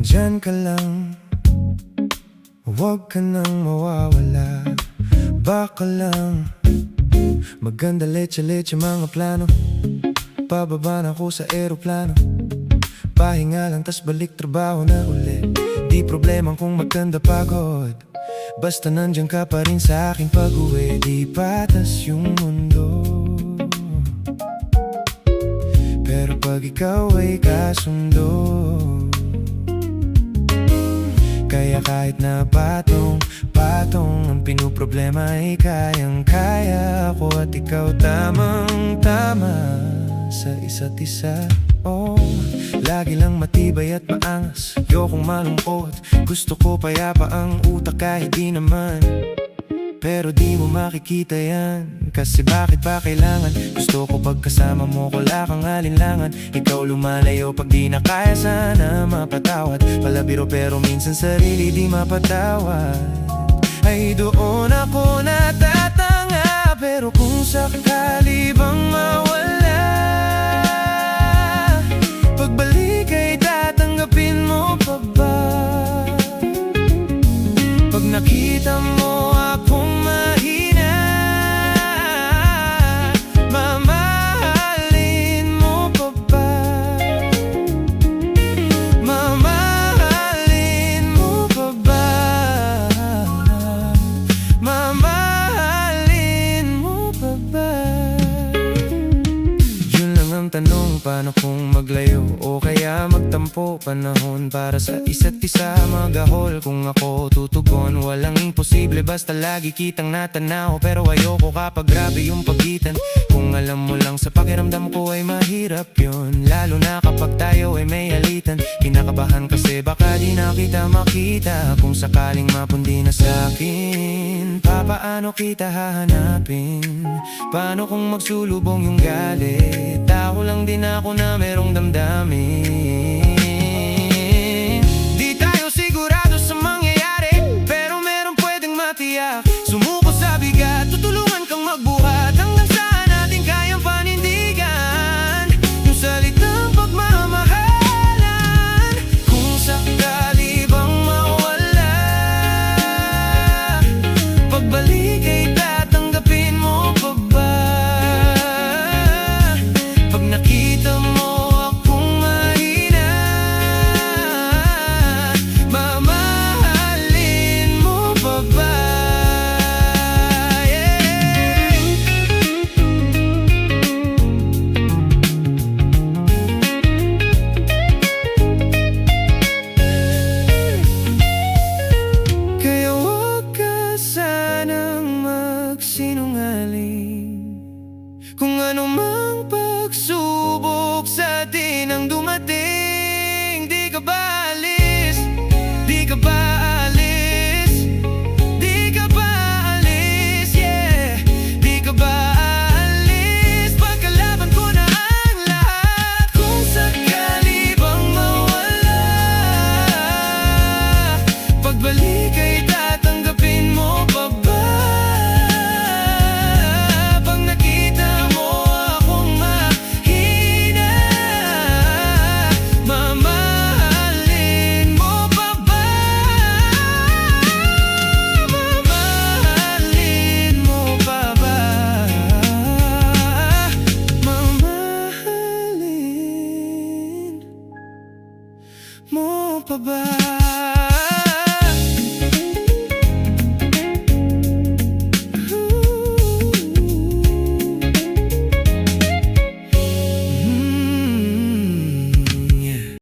Diyan ka lang, huwag ka nang mawawala. Baka lang maganda leche-leche mga plano. Pababa na ako sa eroplano, pahinga lang tas balik trabaho na uli. Di problema kung maganda pagod, basta nandiyan ka pa rin sa aking pag-uwi. Di patas yung mundo, pero pag ikaw ay kasundo, kaya kahit na patong ang pinuproblema ay kayang-kaya ako at ikaw tamang-tama sa isa't isa. Oh, lagi lang matibay at maangas, ayokong malungkot. Gusto ko payapa ang utak kahit di naman, pero di mo makikita yan. Kasi bakit ba kailangan? Gusto ko pagkasama mo, wala kang alinlangan. Ikaw lumalayo pag di na kaya, sana mapatawad. Palabiro pero minsan sarili di mapatawad. Ay doon ako natatanga, pero kung sakali bang mawala, pagbalik ay tatanggapin mo pa ba? Pag nakita mo akong mahina, mamahalin mo pa ba? Mamahalin mo pa ba? Mamahalin mo pa ba? Yun lang ang tanong, paano kung maglayo o kaya magtampo? Panahon para sa isa't isa, magahol kung ako tutugon. Walang imposible basta lagi kitang natanaw, pero ayoko kapag grabe yung pagitan. Kung alam mo lang sa pakiramdam ko ay mahirap yun, lalo na kapag tayo ay may alitan. Kinakabahan kasi baka di na kita makita, kung sakaling mapundi na sa'kin, papaano kita hahanapin? Paano kung magsulubong yung galit? Tao lang din ako na merong damdamin. Di tayo sigurado sa mangyayari, pero meron pwedeng matiyak. Sumuko sa bigat, tutulungan kang magbuhat, hanggang saan natin kayang panindigan yung salitang pagmamahalan. Kung sakali bang mawala, pagbalik ay tatanggapin mo pa ba? Pag nakita mo akong mahina, mamahalin mo pa ba? Kaya huwag ka sanang magsinungaling, kung ano mang pagsubok sa atin ang dumating. Di ka ba alis? Di ka ba alis? Di ka ba alis? Yeah, di ka ba alis? Pagkalaban ko na ang lahat, kung sakali bang mawala, pagbalik ay tatanggapin mo pa ba? Pag nakita mo akong mahina, mamahalin mo pa ba? Mamahalin mo pa ba? Mamahalin mo pa ba?